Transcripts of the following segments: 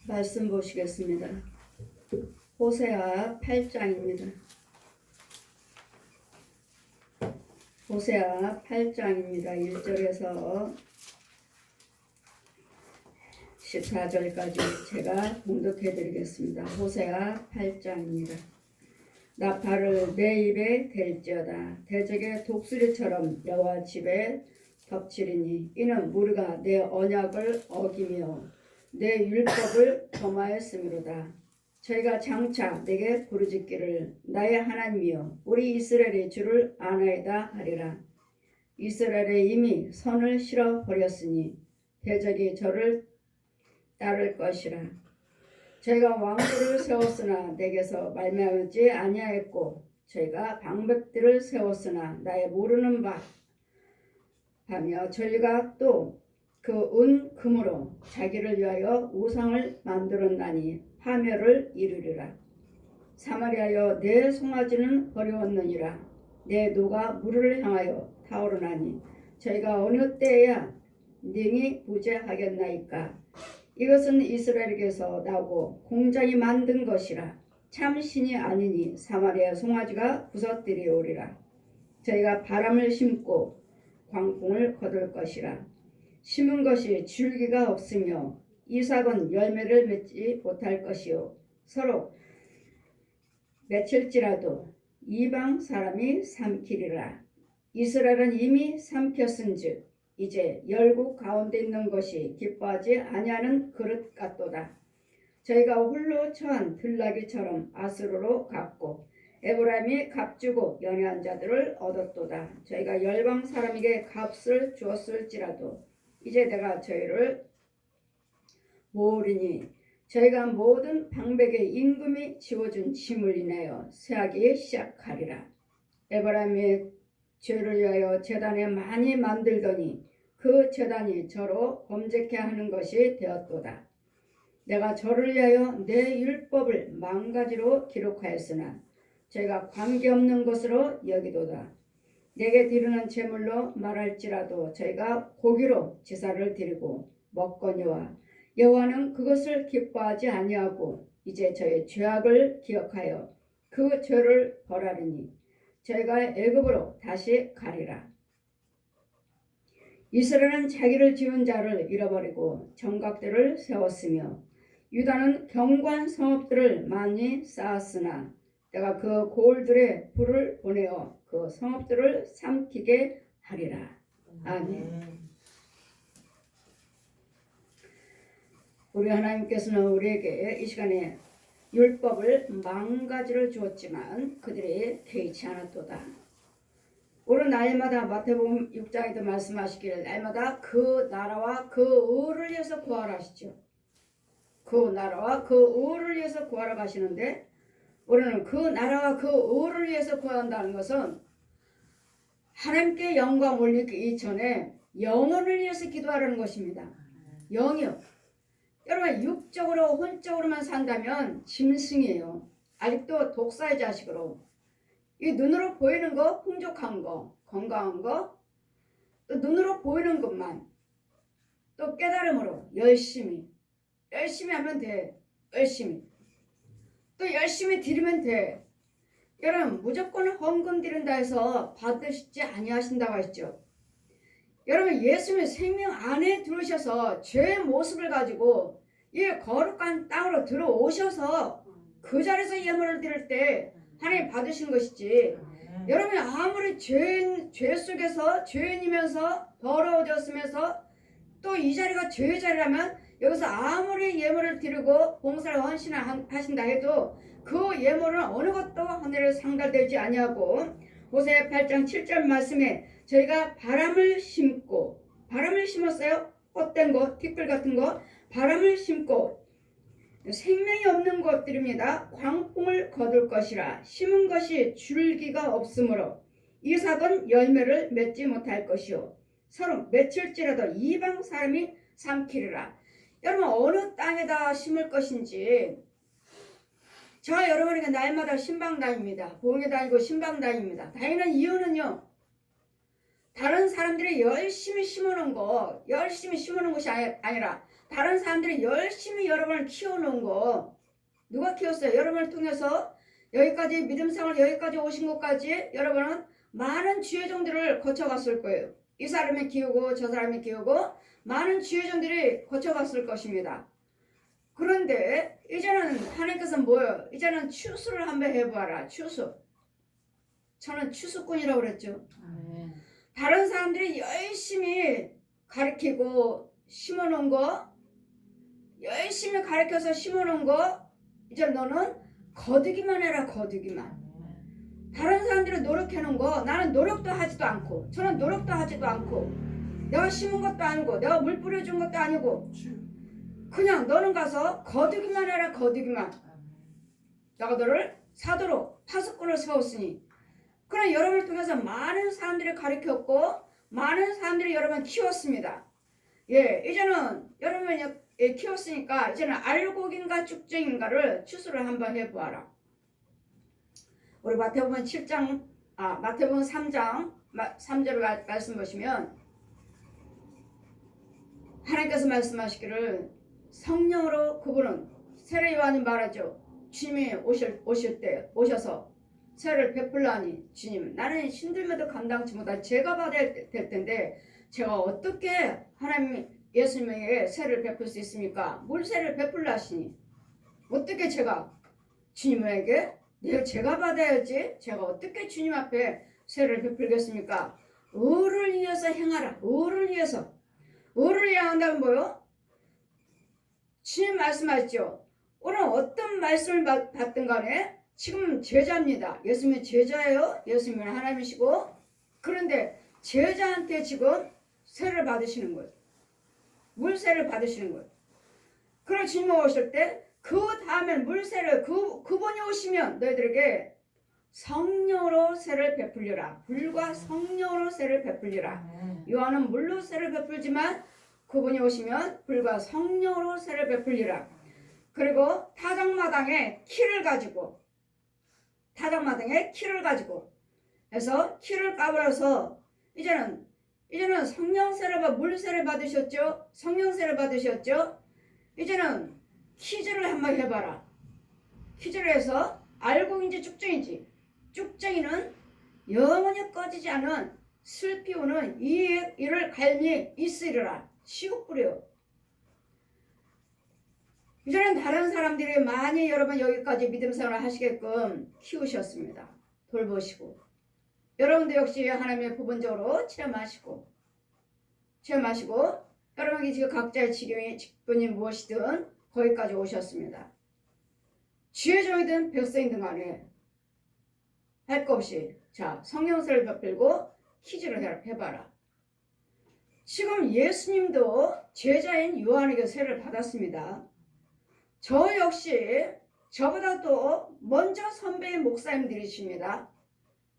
말씀 보시겠습니다. 호세아 8장입니다. 호세아 8장입니다. 1절에서 14절까지 제가 봉독해 드리겠습니다. 호세아 8장입니다. 나팔을 내 입에 댈지어다. 대적의 독수리처럼 여호와 집에 덮치리니 이는 무리가 내 언약을 어기며 내 율법을 범하였음이로다. 저희가 장차 내게 부르짖기를 나의 하나님이여 우리 이스라엘의 주를 아나이다 하리라. 이스라엘에 이미 선을 실어 버렸으니 대적이 저를 따를 것이라. 저희가 왕들을 세웠으나 내게서 말미암지 아니하였고 저희가 방백들을 세웠으나 나의 모르는 바 하며 저희가 또 그 은 금으로 자기를 위하여 우상을 만들었나니 파멸을 이루리라. 사마리아여 내 송아지는 버려왔느니라. 내 노가 물을 향하여 타오르나니 저희가 어느 때에야 능히 부재하겠나이까. 이것은 이스라엘에게서 나오고 공장이 만든 것이라. 참 신이 아니니 사마리아 송아지가 부서뜨리오리라. 저희가 바람을 심고 광풍을 거둘 것이라. 심은 것이 줄기가 없으며 이삭은 열매를 맺지 못할 것이요 서로 맺힐지라도 이방 사람이 삼키리라. 이스라엘은 이미 삼켰은즉 이제 열국 가운데 있는 것이 기뻐하지 아니하는 그릇 같도다. 저희가 홀로 처한 들나귀처럼 아수르로 갔고 에브라임이 값주고 연애한 자들을 얻었도다. 저희가 열방 사람에게 값을 주었을지라도 이제 내가 저희를 모으리니 저희가 모든 방백의 임금이 지워준 짐을 인하여 쇠하기 시작하리라. 에브라임의 죄를 위하여 제단에 많이 만들더니 그 제단이 저로 범죄케 하는 것이 되었도다. 내가 저를 위하여 내 율법을 망가지로 기록하였으나 저희가 관계없는 것으로 여기도다. 내게 드리는 제물로 말할지라도 저희가 고기로 제사를 드리고 먹거니와 여호와는 그것을 기뻐하지 아니하고 이제 저의 죄악을 기억하여 그 죄를 벌하리니 저희가 애굽으로 다시 가리라. 이스라엘은 자기를 지은 자를 잃어버리고 정각들을 세웠으며 유다는 견고한 성읍들을 많이 쌓았으나 내가 그 고을들의 불을 보내어 그 성읍들을 삼키게 하리라. 아멘. 우리 하나님께서는 우리에게 이 시간에 율법을 망가지를 주었지만 그들이 개의치 않았도다. 오늘 날마다 마태복음 6장에도 말씀하시기를 날마다 그 나라와 그 의를 위해서 구하라 하시죠. 그 나라와 그 의를 위해서 구하라 하시는데 우리는 그 나라와 그 의를 위해서 구한다는 것은 하나님께 영광 올리기 이전에 영혼을 위해서 기도하라는 것입니다. 영이요. 여러분 육적으로 혼적으로만 산다면 짐승이에요. 아직도 독사의 자식으로 이 눈으로 보이는 거 풍족한 거 건강한 거 또 눈으로 보이는 것만 또 깨달음으로 열심히 하면 돼. 또 열심히 드리면 돼. 여러분 무조건 헌금 드린다 해서 받으시지 아니하신다고 했죠. 여러분 예수님의 생명 안에 들어오셔서 죄의 모습을 가지고 이 거룩한 땅으로 들어오셔서 그 자리에서 예물을 드릴 때 하나님 받으신 것이지. 여러분이 아무리 죄 속에서 죄인이면서 더러워졌으면서 또 이 자리가 죄의 자리라면 여기서 아무리 예물을 드리고 봉사를 헌신하신다 해도 그 예물은 어느 것도 하늘에 상달되지 아니하고 호세아 8장 7절 말씀에 저희가 바람을 심었어요. 헛된 거, 티끌 같은 거 바람을 심고 생명이 없는 것들입니다. 광풍을 거둘 것이라. 심은 것이 줄기가 없으므로 이삭은 열매를 맺지 못할 것이요 서로 맺힐지라도 이방 사람이 삼키리라. 여러분 어느 땅에다 심을 것인지 저 여러분에게 날마다 신방 다닙니다. 보응에 다니고 신방 다닙니다. 다니는 이유는요. 다른 사람들이 열심히 심어놓은 것이 아니라 다른 사람들이 열심히 여러분을 키워놓은 거 누가 키웠어요? 여러분을 통해서 여기까지 믿음 생활 여기까지 오신 것까지 여러분은 많은 주여정들을 거쳐갔을 거예요. 이 사람이 키우고 저 사람이 키우고 많은 주여정들이 거쳐갔을 것입니다. 그런데 이제는 하나님께서 뭐예요? 이제는 추수를 한번 해보아라. 추수. 저는 추수꾼이라고 그랬죠. 다른 사람들이 열심히 가르치고 심어놓은 거 열심히 가르쳐서 심어놓은 거 이제 너는 거두기만 해라. 거두기만. 다른 사람들이 노력해놓은 거 나는 노력도 하지도 않고 저는 노력도 하지도 않고 내가 심은 것도 아니고 내가 물 뿌려준 것도 아니고 그냥 너는 가서 거두기만 해라. 거두기만. 내가 너를 사도로 파수꾼을 세웠으니 그럼 여러분을 통해서 많은 사람들이 가르쳤고 많은 사람들이 여러분 키웠습니다. 예, 이제는 여러분이 키웠으니까 이제는 알곡인가 쭉정인가를 추수를 한번 해보아라. 우리 마태복음 7장, 마태복음 3장 3절 말씀 보시면 하나님께서 말씀하시기를 성령으로 그분은 세례 요한이 말하죠. 주님이 오실 때 오셔서 세례를 베풀라니 주님 나는 힘들면도 감당치 못할 제가 받아야 될 텐데 제가 어떻게 하나님 예수님에게 세례를 베풀 수 있습니까? 물 세례를 베풀라 하시니 어떻게 제가 주님에게 제가 받아야지 제가 어떻게 주님 앞에 세례를 베풀겠습니까? 의를 위해서 행하라. 의를 위해서. 의를 위해 한다면 뭐요? 주님 말씀하셨죠. 오늘 어떤 말씀을 받든 간에 지금 제자입니다. 예수님의 제자예요. 예수님은 하나님이시고 그런데 제자한테 지금 세례를 받으시는 거예요. 물세를 받으시는 거예요. 그럼 주님 오실 때 그 다음에 물세를 그분이 오시면 너희들에게 성령으로 세를 베풀리라. 불과 성령으로 세를 베풀리라. 요한은 물로 세를 베풀지만 그분이 오시면 불과 성령으로 세를 베풀리라. 그리고 타작마당에 키를 가지고 해서 키를 까불어서 이제는 성령세를 물세를 받으셨죠. 성령세를 받으셨죠. 이제는 퀴즈를 한번 해봐라. 퀴즈를 해서 알곡인지 쭉정인지. 쭉정이는 영원히 꺼지지 않은 슬피우는 이 일을 갈미 있으리라. 시국부려. 이제는 다른 사람들이 많이 여러분 여기까지 믿음 생활을 하시게끔 키우셨습니다. 돌보시고 여러분도 역시 하나님의 부분적으로 체험하시고 여러분이 지금 각자의 직분이 무엇이든 거기까지 오셨습니다. 주의종이든 백성이든 간에 할 것 없이 자 성령세를 베풀고 퀴즈를 해봐라. 지금 예수님도 제자인 요한에게 세례를 받았습니다. 저 역시 저보다 또 먼저 선배의 목사님들이십니다.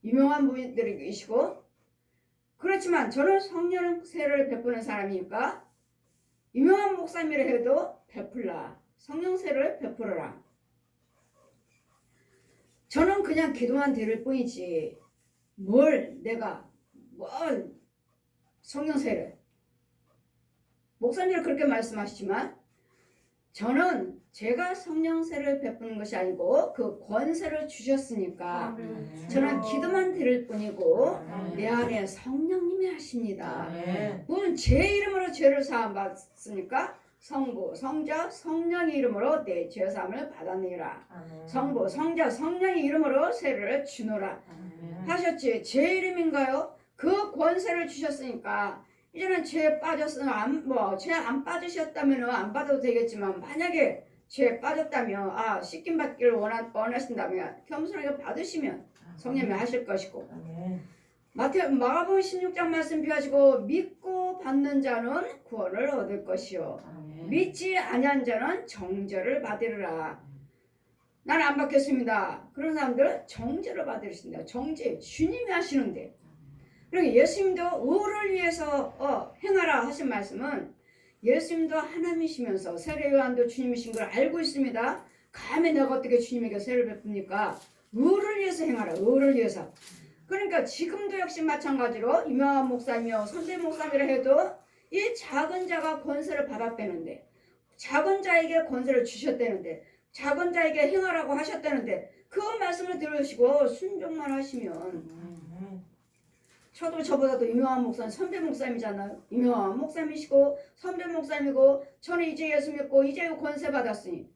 유명한 분들이시고 그렇지만 저는 성령 세례를 베푸는 사람이니까 유명한 목사님이라 해도 베풀라. 성령 세례를 베풀어라. 저는 그냥 기도만 드릴 뿐이지 뭘 성령 세례 목사님은 그렇게 말씀하시지만 저는 제가 성령세를 베푸는 것이 아니고 그 권세를 주셨으니까 저는 기도만 드릴 뿐이고 내 안에 성령님이 하십니다. 그건 제 이름으로 죄를 사함 받습니까? 성부, 성자, 성령의 이름으로 내 죄사함을 받았느니라. 성부, 성자, 성령의 이름으로 세례를 주노라 하셨지. 제 이름인가요? 그 권세를 주셨으니까 이제는 죄에 빠졌으면 죄 안 빠지셨다면 안 받아도 되겠지만 만약에 죄에 빠졌다면 씻김 받기를 원하신다면 겸손하게 받으시면 성령이 하실 것이고 마가복음 16장 말씀 비하시고 믿고 받는 자는 구원을 얻을 것이요 믿지 아니한 자는 정죄를 받으리라. 나는 안 받겠습니다. 그런 사람들은 정죄를 받으신다. 정죄 주님이 하시는데 그리고 예수님도 의를 위해서 행하라 하신 말씀은 예수님도 하나님이시면서 세례 요한도 주님이신 걸 알고 있습니다. 감히 내가 어떻게 주님에게 세례를 베풉니까? 의를 위해서 행하라. 의를 위해서. 그러니까 지금도 역시 마찬가지로 유명한 목사이며 선대 목사님이라 해도 이 작은 자가 권세를 받았다는데 작은 자에게 권세를 주셨다는데 작은 자에게 행하라고 하셨다는데 그 말씀을 들으시고 순종만 하시면 저도 저보다도 유명한 목사님 선배 목사님이잖아요. 유명한 목사님이시고 선배 목사님이고 저는 이제 예수 믿고 이제 권세 받았으니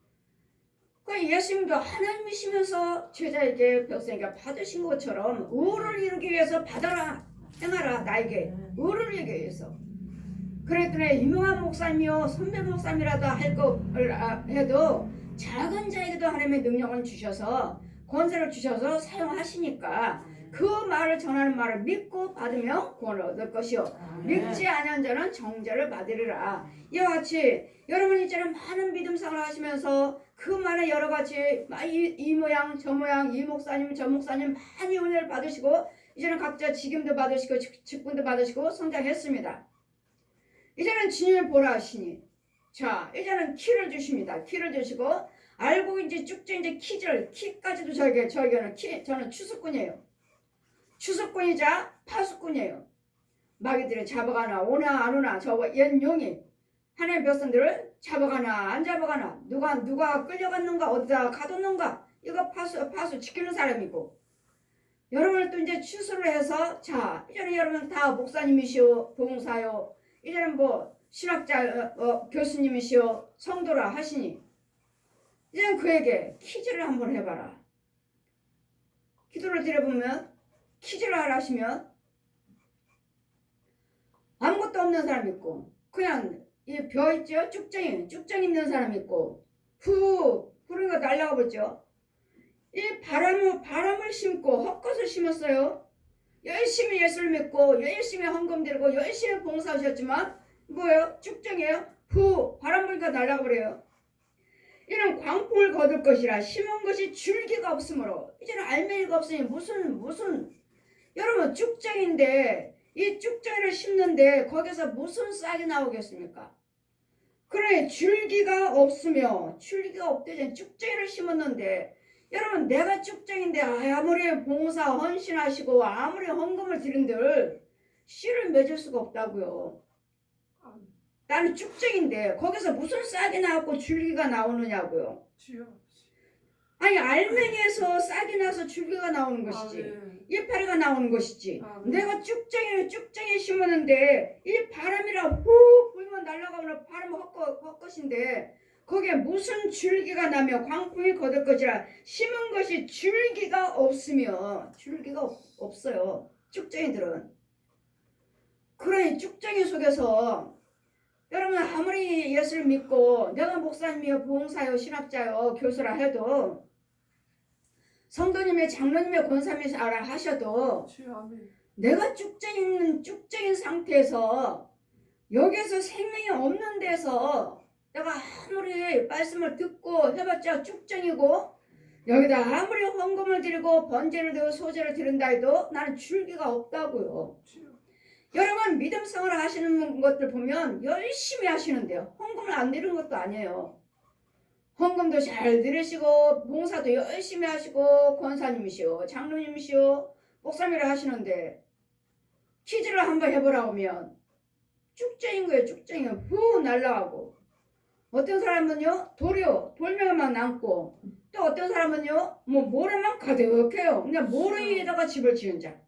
그 예수님도 하나님이시면서 제자에게 백성에게 받으신 것처럼 의를 이루기 위해서 받아라 행하라 나에게 의를 이루기 위해서 그랬더니 유명한 목사님이요 선배 목사님이라도 할 거를 해도 작은 자에게도 하나님의 능력을 주셔서 권세를 주셔서 사용하시니까 그 말을 전하는 말을 믿고 받으면 구원을 얻을 것이요 믿지 아니한 자는 정죄를 받으리라. 이와 같이 여러분이 이제는 많은 믿음생활을 하시면서 그 말에 여러 가지 이 모양 저 모양 이 목사님 저 목사님 많이 은혜를 받으시고 이제는 각자 직임도 받으시고 직분도 받으시고 성장했습니다. 이제는 주님을 보라 하시니 자 이제는 키를 주십니다. 키를 주시고 알고 이제 쭉쭉 이제 키까지도 저에게는 저는 추수꾼이에요. 추수꾼이자 파수꾼이에요. 마귀들이 잡아가나 오나 안 오나 저 옛 용이 하나님의 백성들을 잡아가나 안 잡아가나 누가 끌려갔는가 어디다 가뒀는가 이거 파수 지키는 사람이고 여러분을 또 이제 추수를 해서 자 이제는 여러분 다 목사님이시오 봉사요 이제는 뭐 신학자 교수님이시오 성도라 하시니 이제는 그에게 퀴즈를 한번 해봐라. 기도를 드려보면 퀴즈를 하라 하시면 아무것도 없는 사람 있고 그냥 이 벼 있죠? 쭉정이 있는 사람 있고 후루가 날라가 버렸죠. 이 바람을 심고 헛것을 심었어요. 열심히 예수를 믿고 열심히 헌금 드리고 열심히 봉사하셨지만 뭐예요? 쭉정이에요. 바람 불니까 날라가 버려요. 이는 광풍을 거둘 것이라 심은 것이 줄기가 없으므로 이제는 알맹이가 없으니 무슨 여러분 쭉정인데 이 쭉정이를 심는데 거기서 무슨 싹이 나오겠습니까? 그래 줄기가 없으며 줄기가 없대잖아요. 쭉정이를 심었는데 여러분 내가 쭉정인데 아무리 봉사 헌신하시고 아무리 헌금을 드린들 씨를 맺을 수가 없다고요. 나는 쭉정인데 거기서 무슨 싹이 나왔고 줄기가 나오느냐고요. 아니 알맹이에서 싹이 나서 줄기가 나오는 것이지 이파리가 나오는 것이지 내가 쭉정이 심었는데 이 바람이라 후 불면 날아가면 바람 헛것인데 거기에 무슨 줄기가 나며 광풍이 거둘 것이라 심은 것이 줄기가 없으며 줄기가 없어요. 쭉정이들은 그러니 쭉정이 속에서 여러분 아무리 예수를 믿고 내가 목사님이요 봉사요 신학자요 교수라 해도 성도님의 장로님의 권사님이라 하셔도 내가 쭉정인 상태에서 여기서 생명이 없는 데서 내가 아무리 말씀을 듣고 해봤자 쭉정이고 여기다 아무리 헌금을 드리고 번제를 드리고 소제를 드린다 해도 나는 줄기가 없다고요. 여러분 믿음 생활을 하시는 것들 보면 열심히 하시는데요. 헌금을 안 드리는 것도 아니에요. 헌금도 잘 드리시고 봉사도 열심히 하시고 권사님이시오 장로님이시오 목사님이라 하시는데 퀴즈를 한번 해보라고 하면 쭉정인 거예요. 쭉정이 후 날라가고 어떤 사람은요 돌멩이만 남고 또 어떤 사람은요 뭐 모래만 가득해요. 그냥 모래 위에다가 집을 지은 자.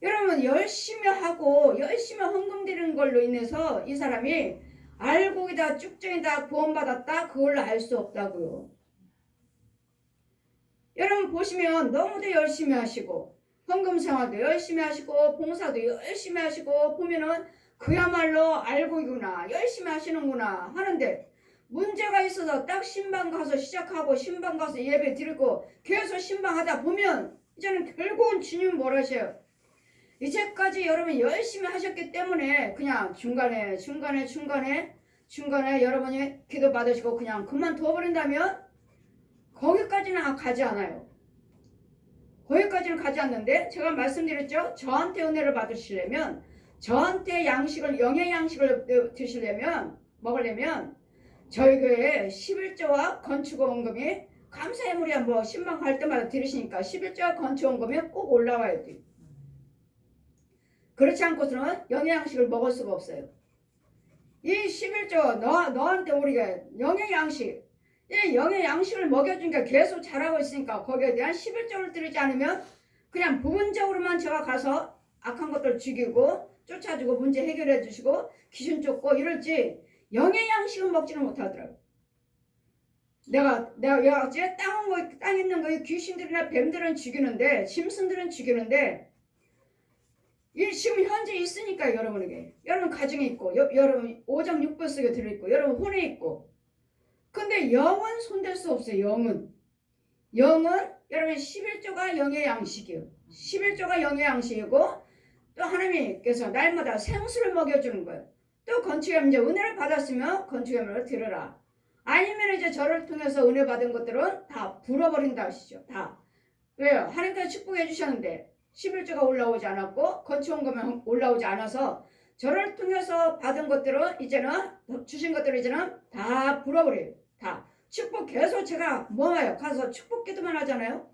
여러분 열심히 하고 열심히 헌금 드리는 걸로 인해서 이 사람이 알고기다 쭉정이다 구원받았다 그걸로 알 수 없다고요. 여러분 보시면 너무도 열심히 하시고 헌금 생활도 열심히 하시고 봉사도 열심히 하시고 보면은 그야말로 알고기구나 열심히 하시는구나 하는데 문제가 있어서 딱 신방 가서 시작하고 신방 가서 예배 드리고 계속 신방하다 보면 이제는 결국은 주님 뭘 하셔요? 이제까지 여러분이 열심히 하셨기 때문에 그냥 중간에 여러분이 기도 받으시고 그냥 그만둬 버린다면 거기까지는 가지 않아요. 거기까지는 가지 않는데 제가 말씀드렸죠. 저한테 은혜를 받으시려면 저한테 영의 양식을 드시려면 먹으려면 저희 교회에 11조와 건축원금이 감사의물이야 뭐 신방 갈 때마다 들으시니까 11조와 건축원금이 꼭 올라와야 돼요. 그렇지 않고서는 영의 양식을 먹을 수가 없어요. 이 11조 너한테 우리가 영의 양식, 이 영의 양식을 먹여주니까 계속 잘하고 있으니까 거기에 대한 11조를 드리지 않으면 그냥 부분적으로만 제가 가서 악한 것들 죽이고 쫓아주고 문제 해결해 주시고 귀신 쫓고 이럴지 영의 양식은 먹지는 못하더라고요. 내가 땅 있는 거 귀신들이나 뱀들은 죽이는데 짐승들은 죽이는데 이 지금 현재 있으니까 여러분에게 여러분 가정에 있고 여러분 오정육부 속에 들어있고 여러분 혼에 있고 근데 영은 손댈 수 없어요. 영은 여러분 11조가 영의 양식이에요. 11조가 영의 양식이고 또 하나님께서 날마다 생수를 먹여주는 거예요. 또 건축염 이제 은혜를 받았으면 건축염을 들으라. 아니면 이제 저를 통해서 은혜 받은 것들은 다 불어버린다 하시죠. 다. 왜요? 하나님께서 축복해 주셨는데 11조가 올라오지 않았고 건축원금이 올라오지 않아서 저를 통해서 받은 것들은 이제는 주신 것들은 이제는 다 불어버려요. 다. 축복 계속 제가 모아요. 가서 축복 기도만 하잖아요.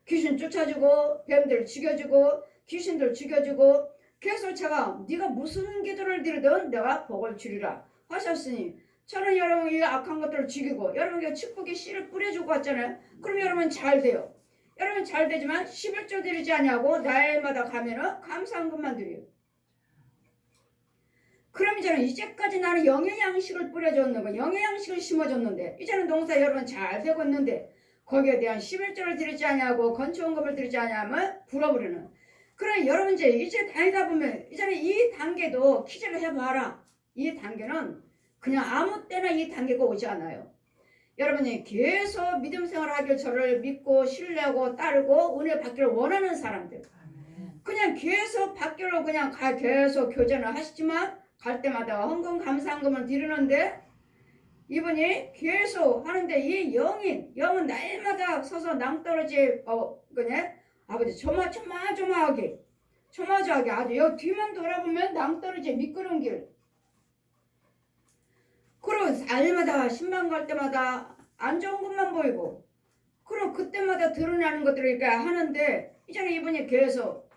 귀신 쫓아주고 뱀들 죽여주고 귀신들 죽여주고 계속 제가 네가 무슨 기도를 드리든 내가 복을 주리라 하셨으니 저는 여러분 이 악한 것들을 죽이고 여러분에게 축복의 씨를 뿌려주고 왔잖아요. 그럼 여러분 잘 돼요. 여러분 잘 되지만 11조 드리지 않냐고 날마다 가면은 감사한 것만 드려요. 그럼 이제는 이제까지 나는 영의 양식을 뿌려줬는 거 영의 양식을 심어줬는데 이제는 농사 여러분 잘 되고 있는데 거기에 대한 11조를 드리지 않냐고 건축원금을 드리지 않냐면 불어버리는 그래 여러분 이제 다니다 보면 이제는 이 단계도 퀴즈를 해봐라. 이 단계는 그냥 아무 때나 이 단계가 오지 않아요. 여러분이 계속 믿음 생활하길 저를 믿고 신뢰하고 따르고 은혜 받기를 원하는 사람들 그냥 계속 받기로 그냥 계속 교제를 하시지만 갈 때마다 헌금 감사한금을 드리는데 이분이 계속 하는데 이 영은 날마다 서서 낭떠러지 그냥 아버지 조마조마하게 아주 여기 뒤만 돌아보면 낭떠러지 미끄러운 길 그리고 날마다 신방 갈 때마다 안 좋은 것만 보이고 그럼 그때마다 드러나는 것들을 이렇게 하는데 이제는 이분이 계속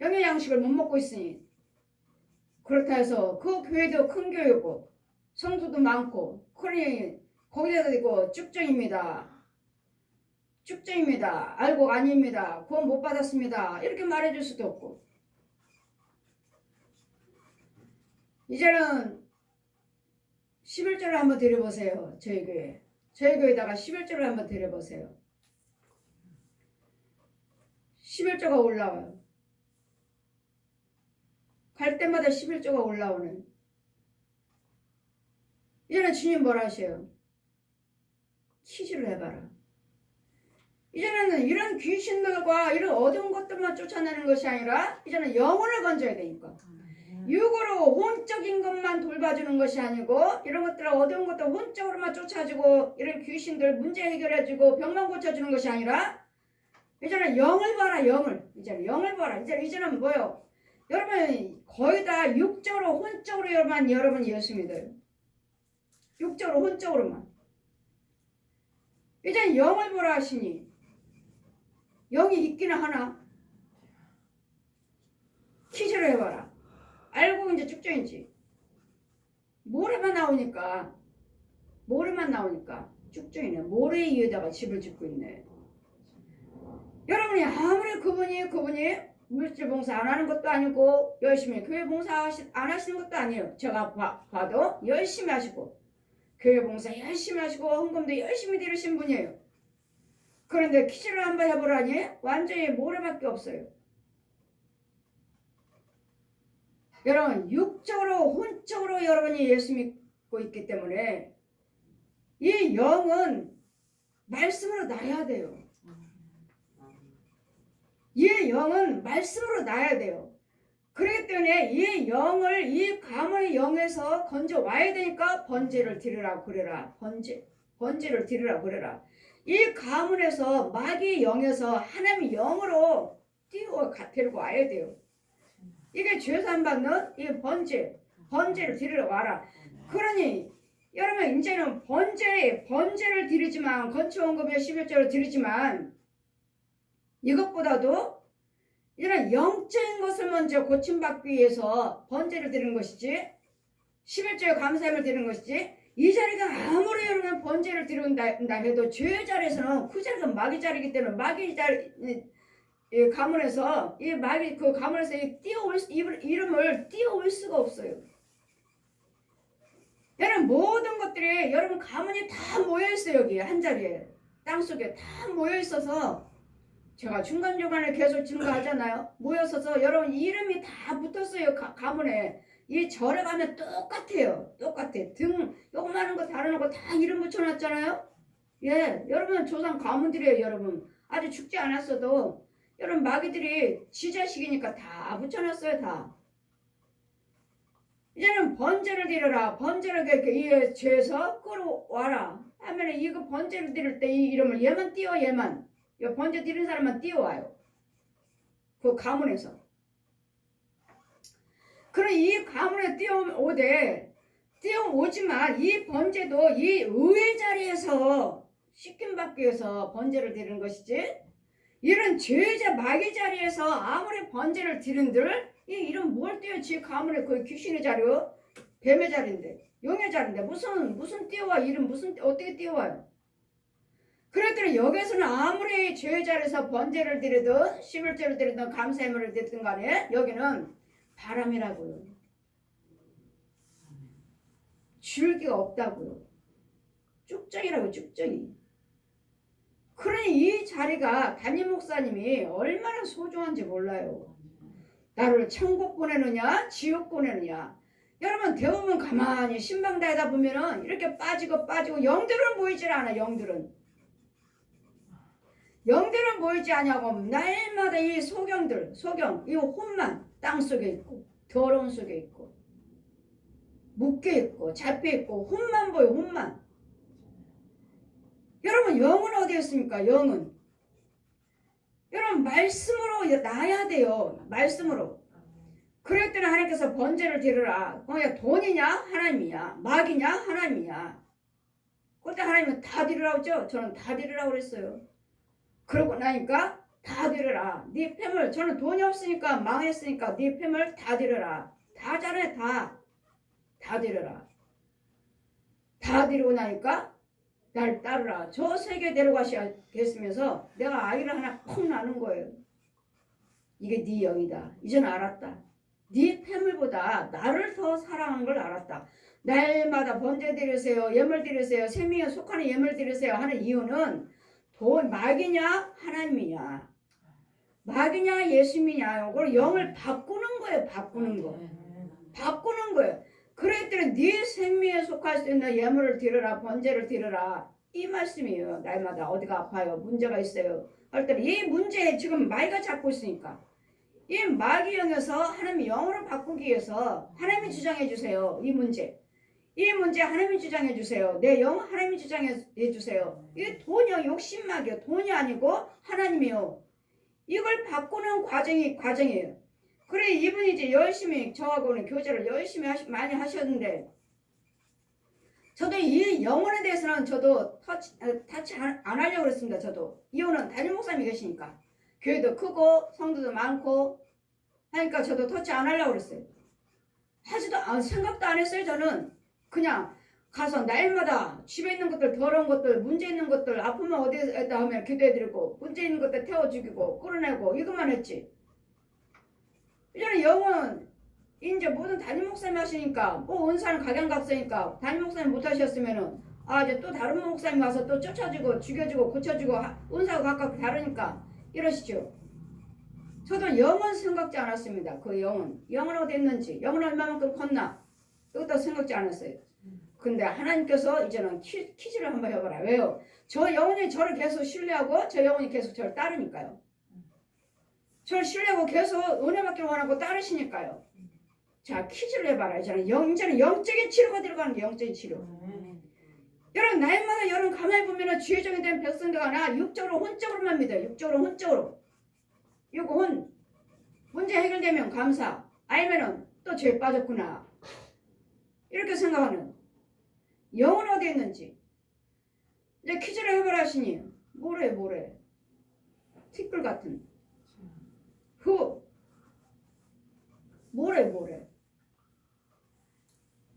영의 양식을 못 먹고 있으니 그렇다 해서 그 교회도 큰 교회고 성도도 많고 그러니 거기에도 있고 쭉정입니다. 알고 아닙니다. 구원 못 받았습니다. 이렇게 말해줄 수도 없고 이제는 11조를 한번 드려보세요. 저희 교회에다가 11조를 한번 드려보세요. 11조가 올라와요. 갈 때마다 11조가 올라오는 이제는 주님 뭐라 하셔요? 퀴즈를 해봐라. 이제는 이런 귀신들과 이런 어두운 것들만 쫓아내는 것이 아니라 이제는 영혼을 건져야 되니까 육으로 혼적인 것만 돌봐주는 것이 아니고 이런 것들 어두운 것들 혼적으로만 쫓아주고 이런 귀신들 문제 해결해주고 병만 고쳐주는 것이 아니라 이제는 영을 봐라. 이제는 영을 봐라. 이제는 뭐요? 여러분 거의 다 육적으로 혼적으로 여러분 예수 믿어요. 육적으로 혼적으로만. 이제는 영을 보라 하시니 영이 있기는 하나? 퀴즈를 해봐라. 알고 이제 쭉정이지. 모래만 나오니까 쭉정이네. 모래 위에다가 집을 짓고 있네. 여러분이 아무리 그분이 물질 봉사 안 하는 것도 아니고 열심히 교회 봉사 안 하시는 것도 아니에요. 제가 봐도 열심히 하시고 교회 봉사 열심히 하시고 헌금도 열심히 드리신 분이에요. 그런데 퀴즈를 한번 해보라니 완전히 모래밖에 없어요. 여러분 육적으로 혼적으로 여러분이 예수 믿고 있기 때문에 이 영은 말씀으로 나야 돼요. 이 영은 말씀으로 나야 돼요. 그렇기 때문에 이 영을 이 가문의 영에서 건져 와야 되니까 번제를 드리라 그래라. 번제를 드리라 그래라. 이 가문에서 마귀의 영에서 하나님의 영으로 데리고 와야 돼요. 이게 죄산 받는 이 번제를 드리러 와라. 그러니 여러분 이제는 번제를 드리지만 건축원금에 11조를 드리지만 이것보다도 이제는 영적인 것을 먼저 고침받기 위해서 번제를 드리는 것이지 11조의 감사함을 드리는 것이지 이 자리가 아무리 여러분 번제를 드린다 해도 죄의 자리에서는 그 자리가 마귀 자리이기 때문에 마귀 자리 이 가문에서 이 마귀 그 가문에서 이름을 띄워올 수가 없어요. 여러분 모든 것들이 여러분 가문이 다 모여 있어요. 여기 한 자리에 땅 속에 다 모여 있어서 제가 중간중간에 계속 증거하잖아요. 모여서서 여러분 이름이 다 붙었어요. 가문에. 이 절에 가면 똑같아요. 똑같아. 등 요만한 거 다른 거 다 이름 붙여놨잖아요. 예, 여러분 조상 가문들이에요. 여러분 아직 죽지 않았어도 여러분 마귀들이 지 자식이니까 다 붙여놨어요. 다. 이제는 번제를 드려라. 번제를 이 죄에서 끌어와라 하면 이거 번제를 드릴 때 이 이름을 얘만 띄워 얘만. 이 번제 드린 사람만 띄워와요. 그 가문에서. 그럼 이 가문에 띄워오지만 이 번제도 이 의회 자리에서 시킴받기 위해서 번제를 드리는 것이지 이런 죄자 마귀 자리에서 아무리 번제를 드린들 이 이름 뭘 띄워 지 가문에 그 귀신의 자리요 뱀의 자리인데 용의 자리인데 무슨 띄워와 이름 무슨 어떻게 띄워와요? 그랬더니 여기서는 아무리 죄의 자리에서 번제를 드리든 11조를 드리든 감사예물을 드리든 간에 여기는 바람이라고요. 줄기가 없다고요. 쭉정이라고 쭉정이. 그러니 이 자리가 담임 목사님이 얼마나 소중한지 몰라요. 나를 천국 보내느냐 지옥 보내느냐. 여러분 대부분 가만히 신방다니다 보면은 이렇게 빠지고 영들은 모이질 않아. 영들은 모이지 않냐고 날마다 이 소경 이 혼만 땅속에 있고 더러운 속에 있고 묶여 있고 잡혀 있고 혼만 보여. 혼만. 여러분 영은 어디 있습니까? 영은 여러분 말씀으로 나야 돼요. 말씀으로. 그랬더니 하나님께서 번제를 드리라. 그냥 돈이냐 하나님이냐 마귀냐 하나님이냐. 그때 하나님은 다 드리라고 했죠. 저는 다 드리라고 그랬어요. 그러고 나니까 다 드려라. 네 폐물 저는 돈이 없으니까 망했으니까 네 폐물 다 드려라. 다 잘해 다 드려라. 다 드리고 나니까 날 따르라. 저 세계 데려가시겠으면서 내가 아이를 하나 콩 나는 거예요. 이게 네 영이다. 이제는 알았다. 네 폐물보다 나를 더 사랑하는 걸 알았다. 날마다 번제 드리세요. 예물 드리세요. 생명에 속하는 예물 드리세요 하는 이유는 돈 마귀냐 하나님이냐 마귀냐 예수님이냐 이걸 영을 바꾸는 거예요. 바꾸는 거예요. 그랬더니 네 생명에 속할 수 있는 예물을 드려라. 번제를 드려라. 이 말씀이에요. 날마다 어디가 아파요. 문제가 있어요. 할 때는 이 문제에 지금 마귀가 잡고 있으니까 이 마귀 영에서 하나님 영으로 바꾸기 위해서 하나님이 주장해 주세요. 이 문제 하나님이 주장해 주세요. 내 영 하나님이 주장해 주세요. 이게 돈이요. 욕심마귀요. 돈이 아니고 하나님이요. 이걸 바꾸는 과정이에요. 그래 이분이 이제 열심히 저하고는 교제를 열심히 많이 하셨는데 저도 이 영혼에 대해서는 저도 터치 안 하려고 그랬습니다. 저도 이유는 담임 목사님이 계시니까 교회도 크고 성도도 많고 하니까 저도 터치 안 하려고 그랬어요. 생각도 안 했어요. 저는 그냥 가서 날마다 집에 있는 것들 더러운 것들 문제 있는 것들 아프면 어디에다 하면 기도해드리고 문제 있는 것들 태워 죽이고 끌어내고 이것만 했지. 이제는 영은 이제 모든 담임 목사님 하시니까 뭐 은사는 각양각색이니까 담임 목사님 못 하셨으면은 이제 또 다른 목사님 와서 또 쫓아주고 죽여주고 고쳐주고 은사가 각각 다르니까 이러시죠. 저도 영은 생각지 않았습니다. 그 영은 어디 있는지 영은 얼마만큼 컸나 그것도 생각지 않았어요. 근데 하나님께서 이제는 퀴즈를 한번 해봐라. 왜요? 저 영혼이 저를 계속 신뢰하고 저 영혼이 계속 저를 따르니까요. 저를 신뢰하고 계속 은혜 받기를 원하고 따르시니까요. 자, 퀴즈를 해봐라. 이제는 영적인 치료가 들어가는 게 영적인 치료. 여러분 날마다 여러분 가만히 보면은 죄정이 된 백성들가 하나 육적으로 혼적으로만 믿어요. 육적으로 혼적으로. 이거 문제 해결되면 감사. 아니면은 또 죄 빠졌구나. 이렇게 생각하는. 영은 어디 있는지. 이제 퀴즈를 해보라 하시니 뭐래. 티끌 같은. 뭐래.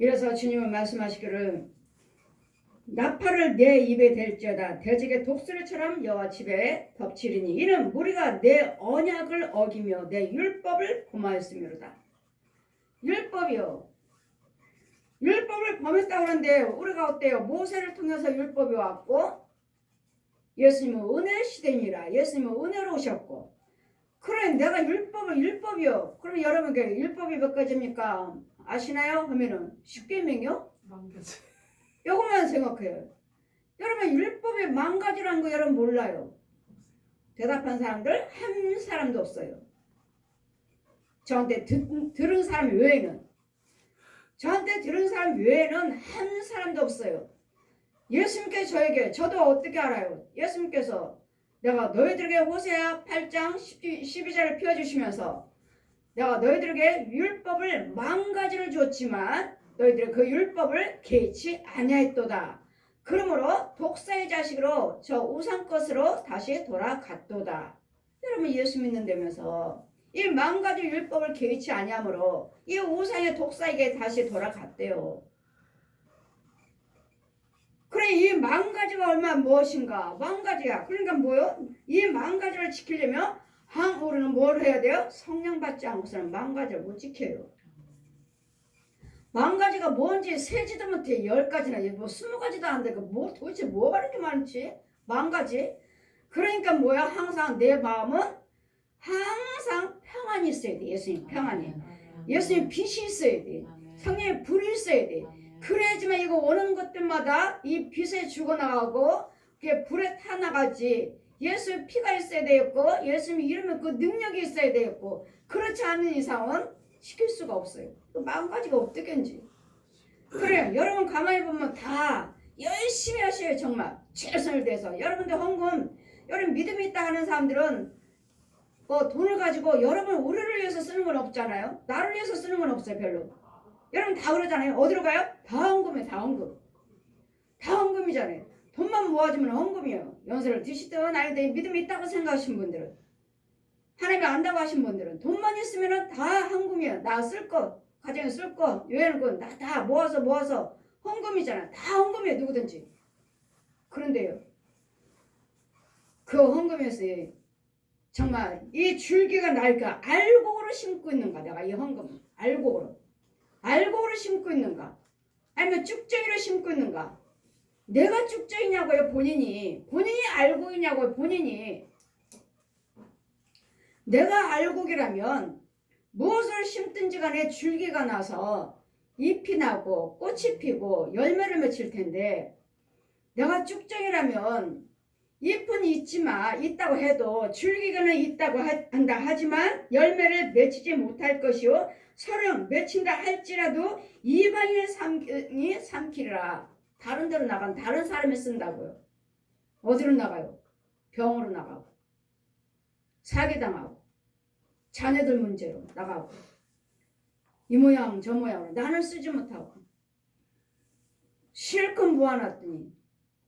이래서 주님은 말씀하시기를 나팔을 내 입에 댈지어다 돼지의 독수리처럼 여호와 집에 덮치리니 이는 무리가 내 언약을 어기며 내 율법을 범하였음이로다. 율법이요. 율법을 범했다고 하는데 우리가 어때요? 모세를 통해서 율법이 왔고 예수님은 은혜 시대니라. 예수님은 은혜로 오셨고 그래 내가 율법이요. 그럼 여러분 율법이 몇 가지입니까? 아시나요? 하면은 10계명이요? 요것만 생각해요. 여러분 율법이 망가지라는 거 여러분 몰라요. 대답한 사람들 한 사람도 없어요. 저한테 들은 사람 외에는 한 사람도 없어요. 예수님께서 저도 어떻게 알아요? 예수님께서 내가 너희들에게 호세아 8장 12절을 펴주시면서 내가 너희들에게 율법을 망가지를 주었지만 너희들이 그 율법을 개의치 아니하였도다. 그러므로 독사의 자식으로 저 우상 것으로 다시 돌아갔도다. 여러분 예수 믿는다면서 이 망가진 율법을 개의치 아니하므로 이 우상의 독사에게 다시 돌아갔대요. 그래 이 망가지가 얼마나 무엇인가? 망가지야. 그러니까 뭐요? 이 망가지를 지키려면 우리는 뭘 해야 돼요? 성령 받지 않고서는 망가지를 못 지켜요. 망가지가 뭔지 세지도 못해. 10가지나 뭐 20가지도 안 돼. 뭐 도대체 뭐가 이렇게 많지? 망가지. 그러니까 뭐야? 항상 내 마음은 항상 평안이 있어야 돼. 예수님 평안이. 예수님 빛이 있어야 돼. 성령의 불이 있어야 돼. 그래야지만 이거 오는 것들마다 이 빛에 죽어나가고 그게 불에 타나가지. 예수의 피가 있어야 되겠고 예수님 이름에 그 능력이 있어야 되겠고 그렇지 않은 이상은 시킬 수가 없어요. 망가지가 어떻겠는지. 그래요. 여러분 가만히 보면 다 열심히 하셔요. 정말 최선을 다해서. 여러분들 헌금 여러분 믿음이 있다 하는 사람들은 뭐 돈을 가지고 여러분 우리를 위해서 쓰는 건 없잖아요. 나를 위해서 쓰는 건 없어요. 별로. 여러분 다 그러잖아요. 어디로 가요? 다 헌금이에요. 다 헌금. 다 헌금이잖아요. 돈만 모아주면 헌금이에요. 연세를 드시든 아니든 믿음이 있다고 생각하신 분들은 하나님이 안다고 하신 분들은 돈만 있으면 다 헌금이에요. 나 쓸 거, 가정에 쓸 거, 여행 거 다 모아서 헌금이잖아요. 다 헌금이에요. 누구든지. 그런데요. 그 헌금에서 정말 이 줄기가 날까 알곡으로 심고 있는가? 내가 이 헌금 알곡으로 심고 있는가? 아니면 쭉정이로 심고 있는가? 내가 쭉정이냐고요? 본인이 알곡이냐고요? 본인이. 내가 알곡이라면 무엇을 심든지 간에 줄기가 나서 잎이 나고 꽃이 피고 열매를 맺힐 텐데 내가 쭉정이라면 잎은 있다고 해도 줄기가는 있다고 한다 하지만 열매를 맺히지 못할 것이요 설령 맺힌다 할지라도 이방인이 삼키리라. 다른 데로 나간 다른 사람이 쓴다고요. 어디로 나가요? 병으로 나가고 사기당하고 자녀들 문제로 나가고 이 모양 저 모양으로 나는 쓰지 못하고 실컷 모아놨더니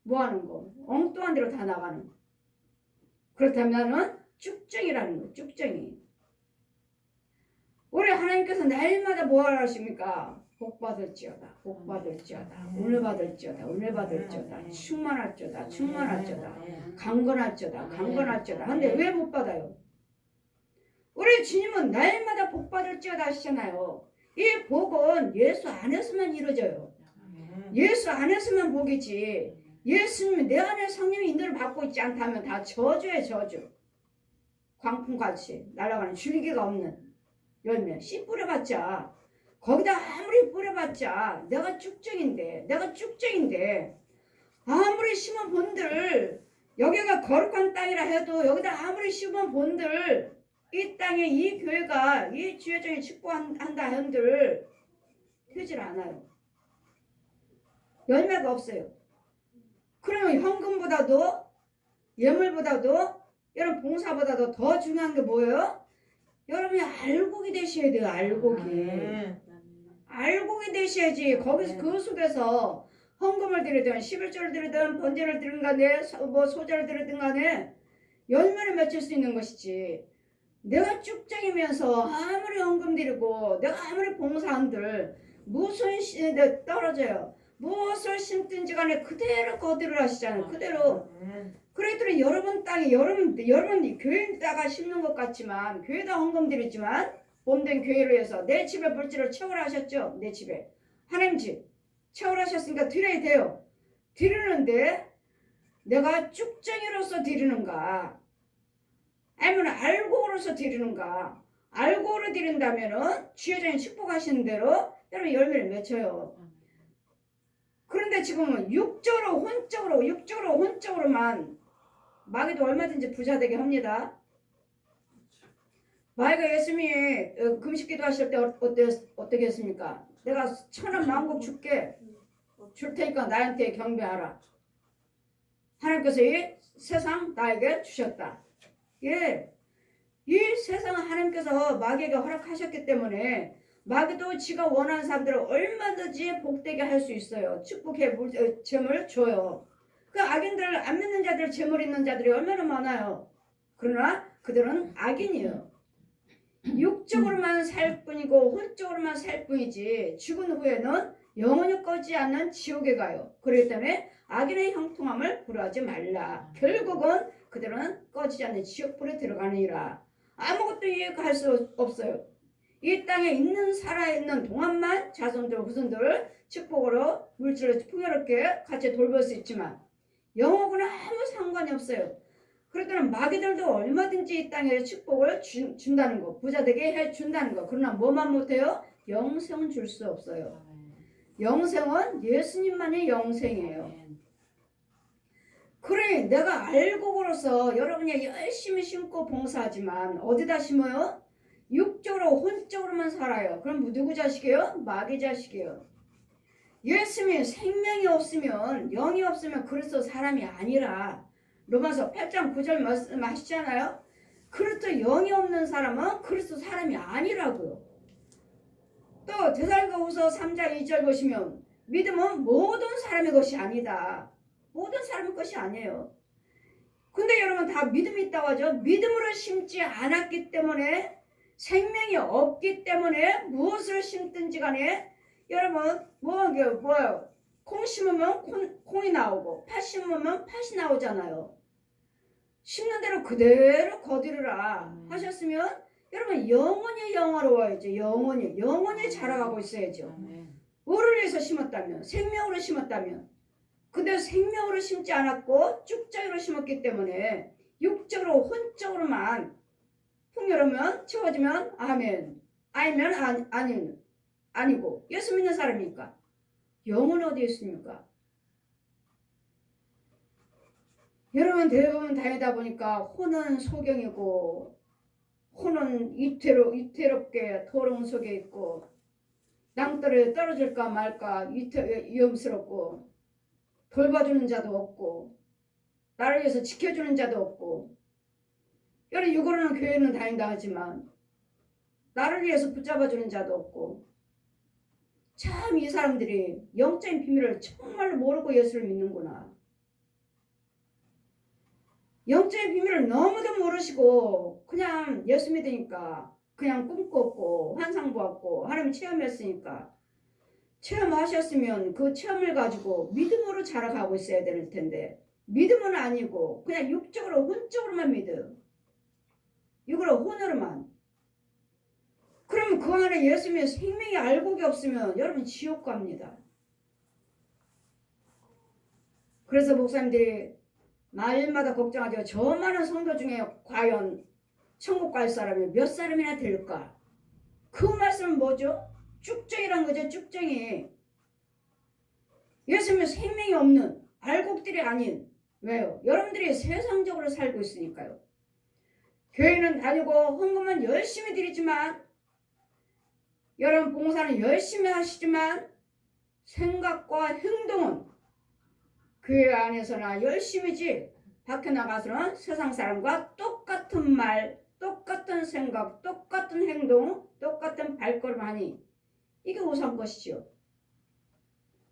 뭐하는 거 엉뚱한 데로 다 나가는. 그렇다면 쭉정이라는 거예요. 쭉정이. 우리 하나님께서 날마다 뭐하라 하십니까? 복받을지어다 복받을지어다 은혜받을지어다 충만할지어다 강건할지어다 근데 왜 못 받아요? 우리 주님은 날마다 복받을지어다 하시잖아요. 이 복은 예수 안에서만 이루어져요. 예수 안에서만 복이지 예수님이 내 안에 성령의 인도를 받고 있지 않다면 다 저주예요. 저주. 광풍같이 날아가는 줄기가 없는 열매 씨 뿌려봤자 거기다 아무리 뿌려봤자 내가 쭉정인데 아무리 심은 본들 여기가 거룩한 땅이라 해도 여기다 아무리 심은 본들 이 땅에 이 교회가 이 주여정에 축복한다 한들 되질 않아요. 열매가 없어요. 그러면 현금보다도 예물보다도 여러분 봉사보다도 더 중요한 게 뭐예요? 여러분이 알곡이 되셔야 돼요. 알곡이 되셔야지. 거기서 그 속에서 헌금을 드리든 11조를 드리든 번제를 드리든 간에 뭐 소자를 드리든 간에 열매를 맺힐 수 있는 것이지. 내가 쭉정이면서 아무리 헌금 드리고 내가 아무리 봉사한들 무슨 떨어져요. 무엇을 심든지 간에 그대로 거두를 하시잖아요. 그대로. 그랬더니 여러분 땅에 여러분 교회에다가 심는 것 같지만 교회에다 헌금 드리지만 몸된 교회로 해서 내 집에 물질을 채우라 하셨죠. 내 집에 하나님 집 채우라 하셨으니까 드려야 돼요. 드리는데 내가 쭉쟁이로서 드리는가 아니면 알고로서 드리는가. 알고로 드린다면은 주여전에 축복하시는 대로 여러분 열매를 맺혀요. 그런데 지금은 육적으로 혼적으로만 마귀도 얼마든지 부자 되게 합니다. 마귀가 예수님이 금식기도 하실 때 어떻게 했습니까? 내가 1000원 만국 줄게. 줄 테니까 나한테 경배하라. 하나님께서 이 세상 나에게 주셨다. 예, 이 세상은 하나님께서 마귀에게 허락하셨기 때문에 마귀도 지가 원하는 사람들을 얼마든지 복되게 할 수 있어요. 축복해 재물 줘요. 그 악인들 안 믿는 자들 재물 있는 자들이 얼마나 많아요. 그러나 그들은 악인이에요. 육적으로만 살 뿐이고 혼적으로만 살 뿐이지 죽은 후에는 영원히 꺼지지 않는 지옥에 가요. 그렇기 때문에 악인의 형통함을 구하지 말라. 결국은 그들은 꺼지지 않는 지옥불에 들어가느니라. 아무것도 이해할 수 없어요. 이 땅에 있는 살아있는 동안만 자손들 후손들을 축복으로 물질로 풍요롭게 같이 돌볼 수 있지만 영혼과는 아무 상관이 없어요. 그렇다면 마귀들도 얼마든지 이 땅에 축복을 준다는 거, 부자 되게 해준다는 거. 그러나 뭐만 못해요? 영생은 줄 수 없어요. 영생은 예수님만의 영생이에요. 그래, 내가 알고로서 여러분이 열심히 심고 봉사하지만 어디다 심어요? 육적으로 혼적으로만 살아요. 그럼 누구 자식이에요? 마귀 자식이에요. 예수님이 생명이 없으면 영이 없으면 그리스도 사람이 아니라 로마서 8장 9절 말씀하시잖아요. 그리스도 영이 없는 사람은 그리스도 사람이 아니라고요. 또 데살로니가후서 3장 2절 보시면 믿음은 모든 사람의 것이 아니다. 모든 사람의 것이 아니에요. 근데 여러분 다 믿음이 있다고 하죠. 믿음으로 심지 않았기 때문에 생명이 없기 때문에 무엇을 심든지 간에 여러분 뭐예요? 콩 심으면 콩이 나오고 팥 심으면 팥이 나오잖아요. 심는 대로 그대로 거두르라 하셨으면 여러분 영원히 영화로워야죠. 영원히 자라가고 있어야죠. 뭐를 위해서 심었다면 생명으로 심었다면 근데 생명으로 심지 않았고 쭉정이로 심었기 때문에 육적으로 혼적으로만 풍요로우면 채워지면 아멘 아니면 아니고 예수 믿는 사람이니까 영은 어디에 있습니까? 여러분 대부분 다니다 보니까 혼은 소경이고 혼은 이태롭게 더러운 속에 있고 땅굴에 떨어질까 말까 위험스럽고 돌봐주는 자도 없고 나를 위해서 지켜주는 자도 없고 여러 육으로는 교회는 다닌다 하지만 나를 위해서 붙잡아주는 자도 없고 참 이 사람들이 영적인 비밀을 정말로 모르고 예수를 믿는구나. 영적인 비밀을 너무도 모르시고 그냥 예수 믿으니까 그냥 꿈 꿨고 환상 보았고 하나님 체험했으니까 체험하셨으면 그 체험을 가지고 믿음으로 자라가고 있어야 될 텐데 믿음은 아니고 그냥 육적으로 혼적으로만 믿어요. 육으로 혼으로만. 그러면 그 안에 예수님의 생명이 알곡이 없으면 여러분 지옥 갑니다. 그래서 목사님들이 날마다 걱정하죠. 저 많은 성도 중에 과연 천국 갈 사람이 몇 사람이나 될까? 그 말씀은 뭐죠? 쭉정이란 거죠. 쭉정이. 예수님은 생명이 없는 알곡들이 아닌 왜요? 여러분들이 세상적으로 살고 있으니까요. 교회는 다니고 헌금은 열심히 드리지만 여러분 봉사는 열심히 하시지만 생각과 행동은 교회 안에서나 열심히지 밖에 나가서는 세상 사람과 똑같은 말, 똑같은 생각, 똑같은 행동, 똑같은 발걸음 하니 이게 우스운 것이죠.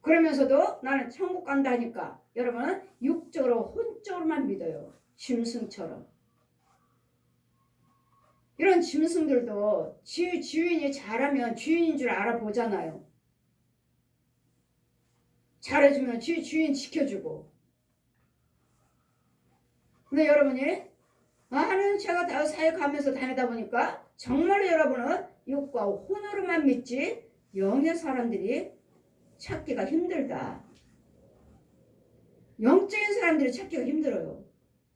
그러면서도 나는 천국 간다니까 여러분은 육적으로 혼적으로만 믿어요. 짐승처럼. 이런 짐승들도 주인이 잘하면 주인인 줄 알아보잖아요. 잘해주면 주인 지켜주고. 근데 여러분이 많은 제가 다 사역하면서 다니다 보니까 정말로 여러분은 육과 혼으로만 믿지 영의 사람들이 찾기가 힘들다. 영적인 사람들이 찾기가 힘들어요.